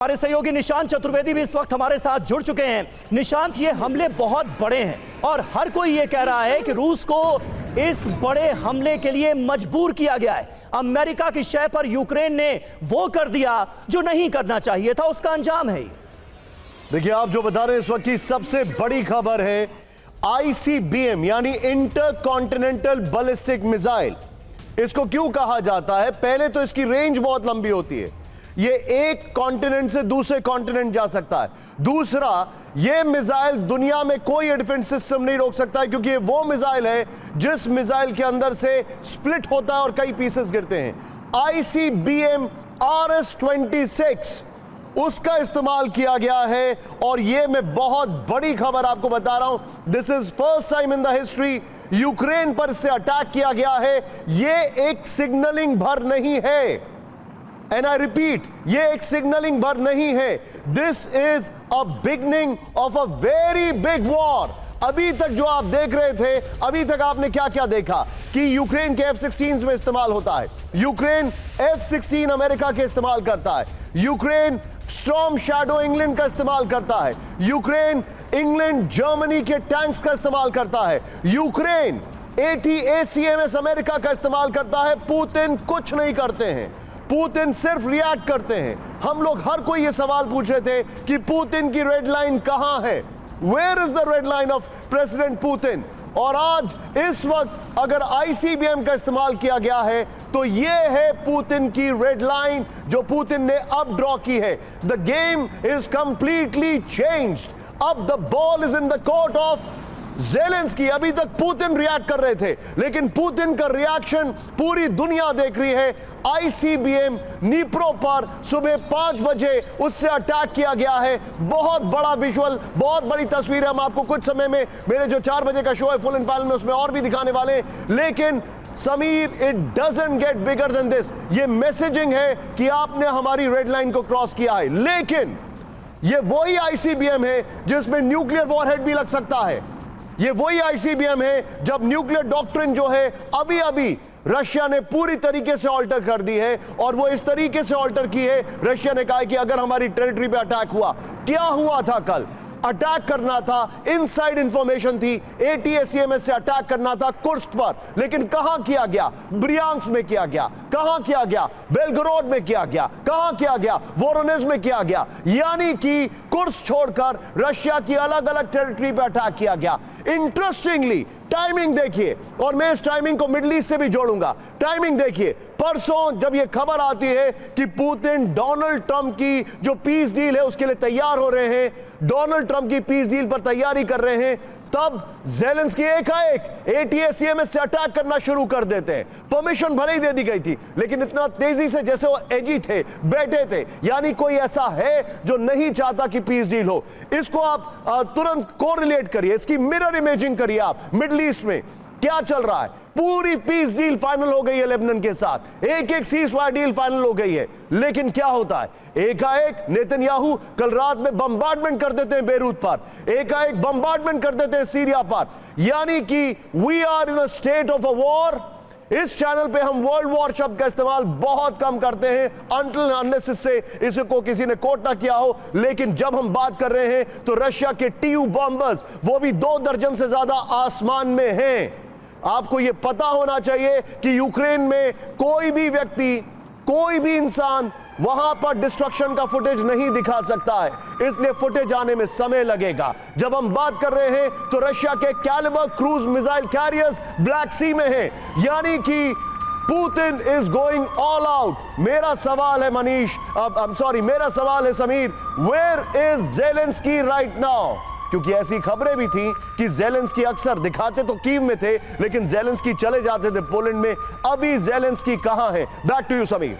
हमारे सहयोगी निशांत चतुर्वेदी भी इस वक्त हमारे साथ जुड़ चुके हैं। निशांत, ये हमले बहुत बड़े हैं और हर कोई ये कह रहा है कि रूस को इस बड़े हमले के लिए मजबूर किया गया है। अमेरिका की शय पर यूक्रेन ने वो कर दिया जो नहीं करना चाहिए था, उसका अंजाम है। देखिए, आप जो बता रहे हैं इस वक्त की सबसे बड़ी खबर है आईसीबीएम यानी इंटर कॉन्टिनेंटल बैलिस्टिक मिसाइल। इसको क्यों कहा जाता है? पहले तो इसकी रेंज बहुत लंबी होती है, ये एक कॉन्टिनेंट से दूसरे कॉन्टिनेंट जा सकता है। दूसरा, ये मिसाइल दुनिया में कोई डिफेंस सिस्टम नहीं रोक सकता है, क्योंकि ये वो मिसाइल है जिस मिसाइल के अंदर से स्प्लिट होता है और कई पीसेस गिरते हैं। आईसीबीएम RS-26 उसका इस्तेमाल किया गया है और ये मैं बहुत बड़ी खबर आपको बता रहा हूं। This is first time in the history Ukraine पर से अटैक किया गया है। ये एक सिग्नलिंग भर नहीं है, एंड आई रिपीट, ये एक सिग्नलिंग भर नहीं है। This is a beginning of a very big war. अभी तक जो आप देख रहे थे, अभी तक आपने क्या क्या देखा कि यूक्रेन के F-16 में इस्तेमाल होता है, यूक्रेन F-16 अमेरिका के इस्तेमाल करता है, यूक्रेन स्टॉर्म शैडो इंग्लैंड का इस्तेमाल करता है, यूक्रेन इंग्लैंड जर्मनी के टैंक्स का इस्तेमाल करता है, यूक्रेन ATACMS अमेरिका का इस्तेमाल करता है। पुतिन कुछ नहीं करते हैं, पुतिन सिर्फ रिएक्ट करते हैं। हम लोग हर कोई ये सवाल पूछ रहे थे कि पुतिन की रेड लाइन कहां है, where is the red line of President Putin. और आज इस वक्त अगर आईसीबीएम का इस्तेमाल किया गया है तो ये है पुतिन की रेड लाइन जो पुतिन ने अब ड्रॉ की है। The game is completely changed. अब the ball is in the court of Zelensky. अभी तक पुतिन रिएक्ट कर रहे थे, लेकिन पुतिन का रिएक्शन पूरी दुनिया देख रही है। आईसीबीएम नीप्रो पर सुबह 5 बजे उससे अटैक किया गया है। बहुत बड़ा विजुअल, बहुत बड़ी तस्वीर है। हम आपको कुछ समय में मेरे जो 4 बजे का शो है फुल एंड फाइनल में, उसमें और भी दिखाने वाले हैं। लेकिन Sameer, it doesn't get bigger than this. ये मैसेजिंग है कि आपने हमारी रेड लाइन को क्रॉस किया है। लेकिन ये वही आईसीबीएम है जिसमें न्यूक्लियर वॉरहेड भी लग सकता है। ये वही आईसीबीएम है जब न्यूक्लियर डॉक्ट्रिन जो है अभी अभी रशिया ने पूरी तरीके से ऑल्टर कर दी है। और वो इस तरीके से ऑल्टर की है, रशिया ने कहा कि अगर हमारी टेरिटरी पे अटैक हुआ, क्या हुआ था कल? अटैक करना था, इनसाइड इंफॉर्मेशन थी, ATACMS से अटैक करना था कुर्स्क पर, लेकिन कहां किया गया? ब्रियांस्क में किया गया। कहां किया गया? बेलगोरोड में किया गया। कहां किया गया? वोरोनेज में किया गया। यानी कि कुर्स्क छोड़कर रशिया की अलग अलग टेरिटरी पे अटैक किया गया। इंटरेस्टिंगली टाइमिंग देखिए, और मैं इस टाइमिंग को मिडिल ईस्ट से भी जोड़ूंगा। टाइमिंग देखिए, परसों जब यह खबर आती है कि पुतिन डोनाल्ड ट्रंप की जो पीस डील है उसके लिए तैयार हो रहे हैं, डोनाल्ड ट्रंप की पीस डील पर तैयारी कर रहे हैं, तब ज़ेलेंस्की एकाएक ATACMS से अटैक करना शुरू कर देते हैं। परमिशन भले ही दे दी गई थी, लेकिन इतना तेजी से जैसे वो एजी थे, बैठे थे। यानी कोई ऐसा है जो नहीं चाहता कि पीस डील हो। इसको आप तुरंत कोरिलेट करिए, इसकी मिरर इमेजिंग करिए आप। मिडिल ईस्ट में क्या चल रहा है? पूरी पीस डील फाइनल हो गई है लेबनान के साथ, एक सीज़फायर डील फाइनल हो गई है। लेकिन क्या होता है? एकाएक नेतन्याहू कल रात में बम्बार्डमेंट कर देते हैं बेरूत पर, एकाएक बम्बार्डमेंट कर देते हैं सीरिया पर। यानी कि we are in a state of a war. इस चैनल पे हम वर्ल्ड वॉर शब्द का इस्तेमाल बहुत कम करते हैं, अनटिल अनलेस इससे इसको किसी ने कोट ना किया हो। लेकिन जब हम बात कर रहे हैं तो रशिया के TU बॉम्बर्स, वो भी 2 दर्जन से ज्यादा आसमान में हैं। आपको यह पता होना चाहिए कि यूक्रेन में कोई भी व्यक्ति, कोई भी इंसान वहां पर डिस्ट्रक्शन का फुटेज नहीं दिखा सकता है, इसलिए फुटेज आने में समय लगेगा। जब हम बात कर रहे हैं तो रशिया के Kalibr cruise missile carriers Black Sea में हैं। यानी कि Putin is going all out. मेरा सवाल है मनीष, मेरा सवाल है Sameer, where is Zelensky right now? क्योंकि ऐसी खबरें भी थी कि ज़ेलेंस्की अक्सर दिखाते तो कीव में थे, लेकिन ज़ेलेंस्की चले जाते थे पोलैंड में। अभी ज़ेलेंस्की कहां है? Back to you Sameer.